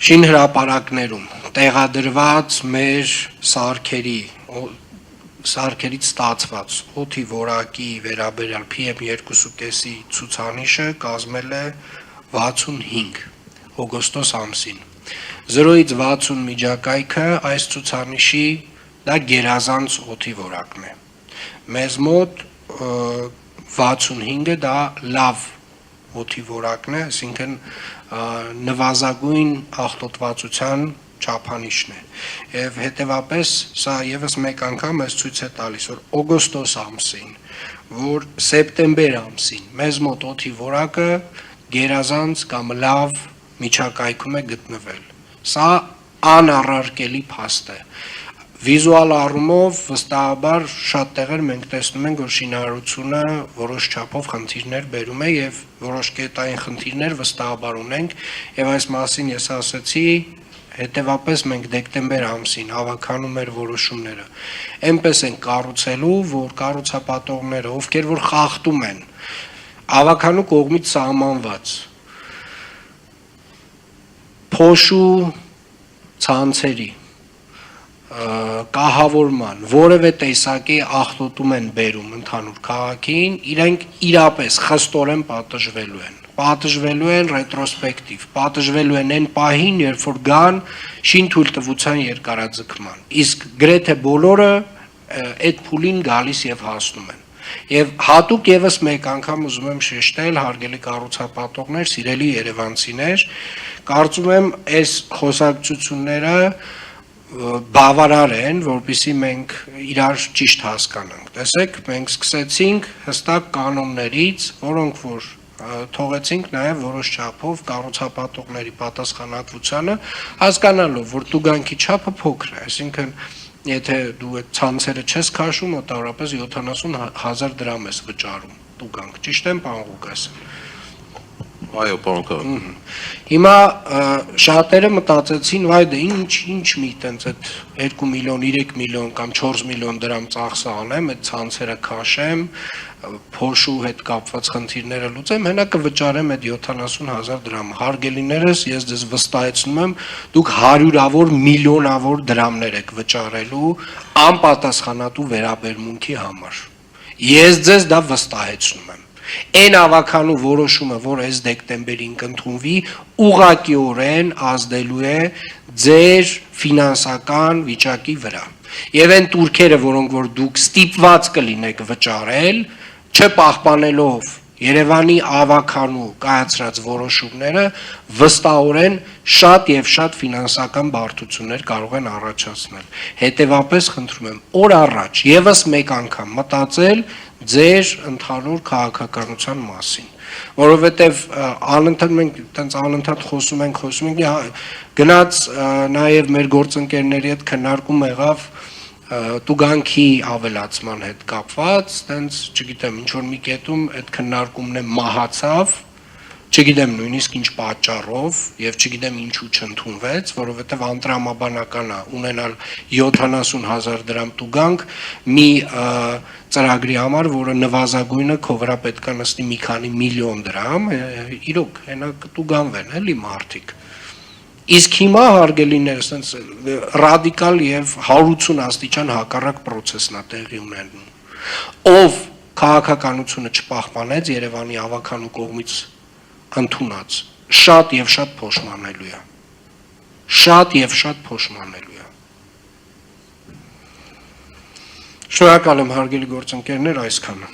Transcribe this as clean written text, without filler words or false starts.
շինհրապարակներում տեղադրված մեր սարքերից ստացված օդի որակի վերաբերյալ PM2.5-ի ցուցանիշը կազմել է 65 օգոստոս ամսին։ 0-ից 60 միջակայքը այս ցուցանիշի դա գերազանց օդի որակն է։ Մեզ մոտ 65-ը դա լավ օդի որակն է, այսինքն նվազագույն աղտոտվածության չափանիշն է։ Եվ հետևապես սա եւս մեկ անգամ մեզ ցույց է տալիս, որ օգոստոս ամսին, որ սեպտեմբեր ամսին մեզ մոտ օդի որակը գերազանց կամ լավ միջակայքում է գտնվել։ Սա անառարկելի փաստ է։ Վիզուալ առումով վստահաբար շատ տեղեր մենք տեսնում ենք, որ շինարարությունը որոշ չափով խնդիրներ բերում է եւ որոշ կետային խնդիրներ վստահաբար ունենք, եւ այս մասին ես ասացի, հետեւապես մենք դեկտեմբեր ամսին հավաքանում մեր որոշումները այնպես են կառուցելու, որ կառուցապատողները, ովքեր որ խախտում են ավականու կողմից սահմանված փոշու ցանցերի կահավորման որևէ տեսակի աղտոտում են բերում ընդհանուր քաղաքին, իրենք իրապես խստորեն պատժվելու են ռետրոսպեկտիվ, պատժվելու են այն պահին, երբ որ գան շինթույլտվության երկարաձգման, իսկ գրեթե բոլորը այդ փուլին գալիս եւ հասնում են։ Եվ հատուկ եւս մեկ անգամ ուզում եմ շեշտել, հարգելի կառուցապատողներ, սիրելի երևանցիներ, կարծում եմ այս խոսակցությունները բավարար են, որպեսզի մենք իրար ճիշտ հասկանանք։ Տեսեք, մենք սկսեցինք հստակ կանոններից, որոնք որ թողեցինք նաև որոշ չափով կառուցապատողների պատասխանատվությանը, հասկանալով, որ տուգանքի չափը փոքր է, այսինքն եթե դու այդ ցանցերը չես քաշում, մոտավորապես 70,000 դրամ ես վճարում տուգանք, ճիշտ եմ, պարոն Ղուկաս։ Այո, պարոն Քարոզ։ Հիմա շատերը մտածեցին, վայ դե ինչ մի տենց այդ 2 միլիոն, 3 միլիոն կամ 4 միլիոն դրամ ծախսը անեմ, այդ ցանցերը քաշեմ, փոշու հետ կապված խնդիրները լուծեմ, հենա կվճարեմ այդ 70,000 դրամ։ Հարգելիներս, ես ձեզ վստահեցնում եմ, դուք հարյուրավոր, միլիոնավոր դրամներ եք վճարելու անպատասխանատու վերաբերմունքի համար։ Ես ձեզ դա վստահեցնում եմ։ Այն ավականու որոշումը, որ այս դեկտեմբերին կընդունվի, ուղղակիորեն ազդելու է ձեր ֆինանսական վիճակի վրա։ Եվ այն տուրքերը, որոնք որ դուք ստիպված կլինեք վճարել, չպահպանելով Երևանի ավականու կայացրած որոշումները, վստահորեն շատ եւ շատ ֆինանսական բարդություններ կարող են առաջացնել։ Հետևապես խնդրում եմ օր առաջ եւս մեկ անգամ մտածել ձեր ընդհանուր քաղաքականության մասին, որովհետև անընդհատ մենք տենց անընդհատ խոսում ենք, գնաց նաև մեր գործընկերների հետ քննարկում եղավ տուգանքի ավելացման հետ կապված, տենց չգիտեմ, ինչ որ մի կետում այդ քննարկումն է մահացավ, չգիտեմ նույնիսկ ինչ պատճառով եւ չգիտեմ ինչու չընդունվեց, որովհետեւ անտրամաբանական է ունենալ 70,000 դրամ տուգանք մի ծրագրի համար, որը նվազագույնը քո վրա պետք է նստի մի քանի միլիոն դրամ, իրոք հենա կտուգանվեն էլի մարդիկ։ Իսկ հիմա հարգելիներս այնց ռադիկալ եւ 180 աստիճան հակառակ process-ն է տեղի ունենում։ Ով քաղաքականությունը չպահպանեց Երևանի ավականու կողմից ընդունած, շատ եւ շատ փոշմանելու է։ Շատ եւ շատ փոշմանելու է։ Շնորհակալ եմ հարգելի գործընկերներ, այսքանը։